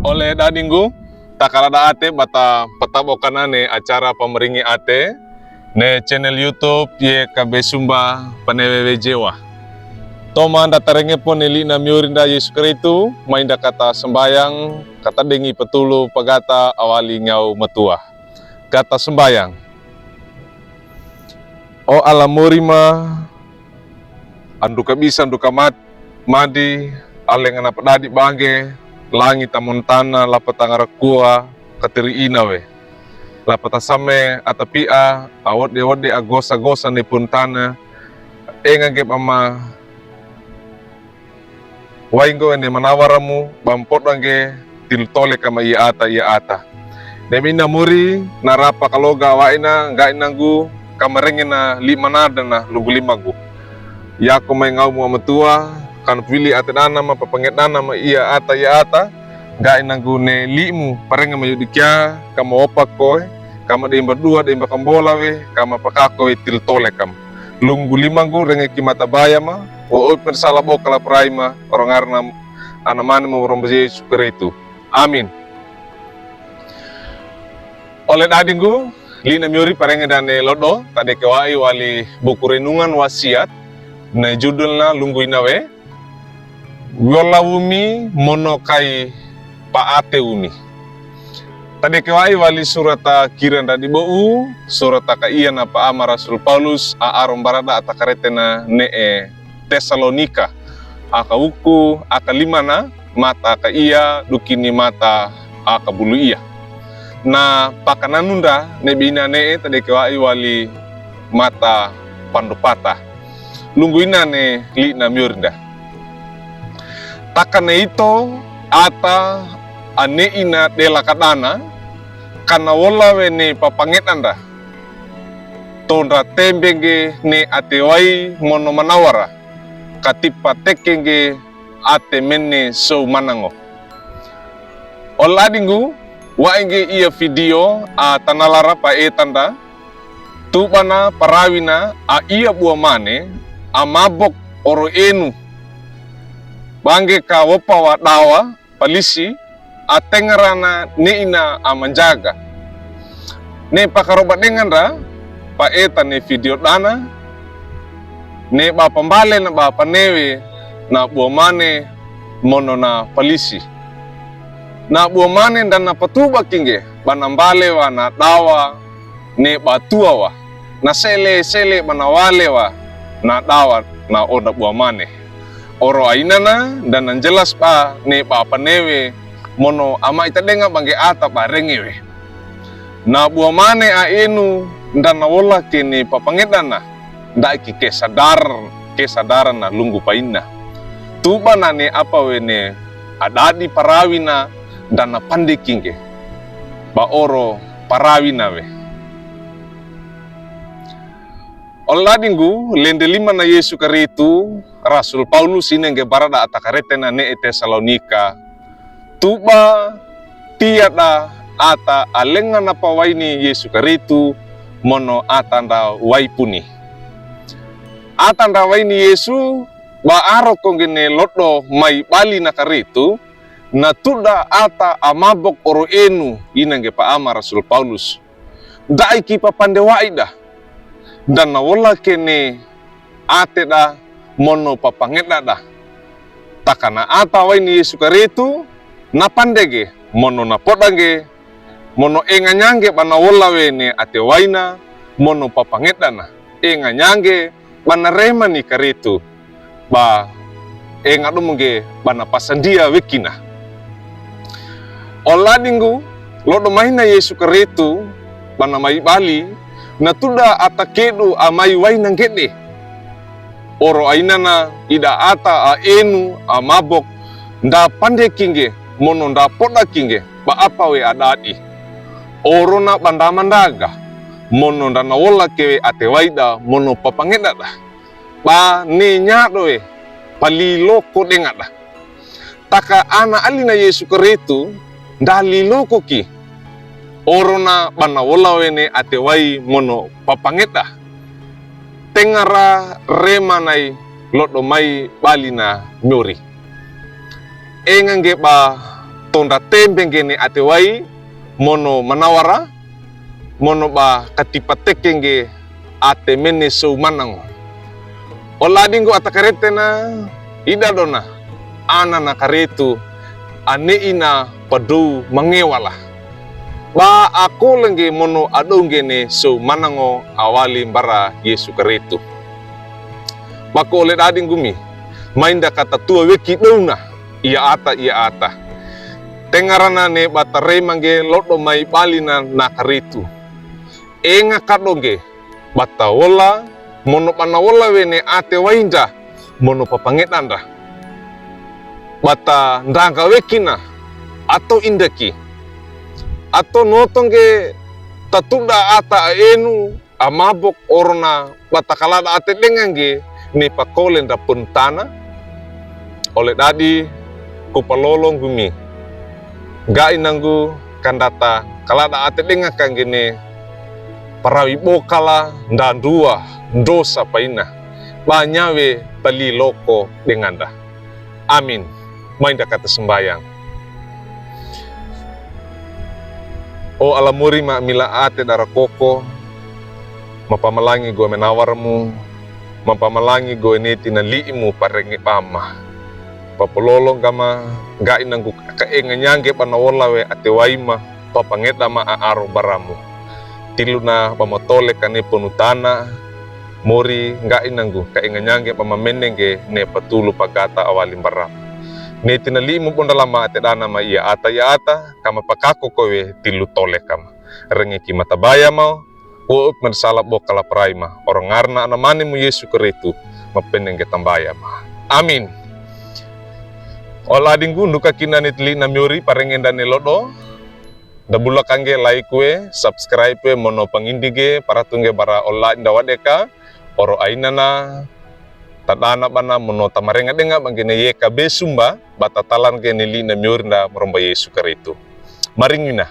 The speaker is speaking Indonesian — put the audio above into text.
Oleh dadinggu takalada ate bata patabokanane acara pemeringi ate ne channel YouTube ye kabe sumba panewewe jewa. Toma datarenge pon eli na miurinda Yesus Kristu mainda kata sembayang kata dengi petulu pagata awali ngau matua. Kata sembayang. O alamurima anduka bisa anduka madi aleng ana pedadi bangge langit amontana lapatangara kua kateri inawe lapata same atapia awode agosa ni puntana engage ama waingo ene manawaramu bampodangge tiltole kama ia ata demina muri narapa kaloga waina ngai nangu kamarengena limanada na lugu limagu yako mai ngau mu amatua kan pilih atenana ma papangedana ma ia ata ngai nanggune limu parenga mayudikia kama opak koe kama demba dua demba kambola we kama pakako til tole kam lunggu limangu renge kimata bayama o open sala bokala praima orang arna anamane mo rombe Yesus Kristu amin. Oleh dadinggu lina miuri parenga dane lodo tade kewai wali buku renungan wasiat na judulna lunggu inawe Yola umi monokai paate umi. Tadi kewai wali surata kiran tadi bou surata kaian apa ama Rasul Paulus a arom barada atakaretena nee Tesalonika aka uku aka limana mata aka iya dukini mata aka bulu iya. Na pakananunda nebina nee tadi kewai wali mata pandopata. Lungguina ne li na miurda. Takane ito ata ane ina dela kadana kana wola wene papangetanda tondra tembenge ne atewai mono manawara katipa tekenge ate mene so manango oladingu waenge ia video a tanalara pa etanda tubana parawina a ia bua mane a mabok oro enu bangge ka wopa wa dawa palisi atengarana neina amanjaga ne pakaroba denganra pa eta ne video dana ne ba pambale na ba panewe na buamane mono na palisi na buamane dan na patuba kinge banambale wa na dawa ne batua wa na sele manawale wa na dawa na oda buamane oro ainana dan jelas pa ne pa panewe mono ama itadenga bangge ata barengewe na buamane a enu dan nawola kene papangedana daiki kesadaran na lunggu paina tuba nane apa wene adadi parawina dan na pandekinge ba oro parawina we oladinggu lende lima na Yesu Kristu Rasul Paulus inenge barada atakaretena ne Tesalonika tuba tiada ata alenga na pawaini Yesu Kristu mono atanda waipuni atanda waini Yesu ba aro kongene lodo mai bali na karitu na tuda ata amabok oro enu inenge pa ama Rasul Paulus daiki papandewaida dan nawola kene ate da mono papangeda da takana ata waini Yesu Kristu na pandege mono na podange mono enganyange bana wola wene ate waina mono papangeda na enganyange bana rema ni Kristu ba engadumunge bana pasandia wekina oladingu lodo maina Yesu Kristu bana mai bali na tuda atakedu amai waina ngede oro ainana ida ata a enu a mabok nda pande kinge mono nda poda kinge ba apa we adadi oro na banda mandaga mono nda nawola kewe ate waida mono papangeda da ba ne nyado we pali loko dengada taka ana alina Yesu Kristu nda liloko ki orona bana wola wene atewai mono papangeta tengara remanai lodo mai balina nyori engange ba tonda tembeng gene ate wai mono manawara mono ba katipatekenge ate mene so manango. Oladingo atakarete na ida dona ana na karetu ane ina padu mangewala. Ba aku lengge mono adonggene so manango awali bara Yesu karetu. Bako ole dading gumi mainda kata tua weki dona ia ata tengarana ne batare mangge lodo mai balina na karetu enga kadonge batawola mono panawola wene ate wainda mono papangetanda bata ndanga wekina atau indaki atau notongge tatuda ata enu amabok orna bata kalada ate dengange ne pakolenda puntana oleh dadi kupalolong gumi ga inanggu kandata kalada ate denga kangene parawi bokala ndandua dosa paina banyawe tali loko denganda. Amin. Mainda kata sembayang. O alamuri ma mila ate dara koko mapamalangi go menawarmu mapamalangi go eneti na liimu parengi pama papololong kama ga inanggu kaenga nyange panawola we ate waima papangeta ma aaro baramu tiluna pamotole kane ponutana mori ga inanggu kaenga nyange pamamenenge ne patulu pagata awalim baramu ne tinalimu ponda lama ate dana ma ia ata kama pakako kowe tilu tole kama rengi ki matabaya mau o marsala bokala praima orang ngarna anamane mu Yesu keretu mapenenge tambaya ma. Amin. Ola dinggu nuka kina nitli namiori parengenda nelodo dabula kange like we subscribe we mono pangindige para tungge bara ola inda wadeka oro ainana tadana bana mono tamarenga denga bangene yeka besumba batatalan ke nili namiori nda meromba Yesu keretu maringina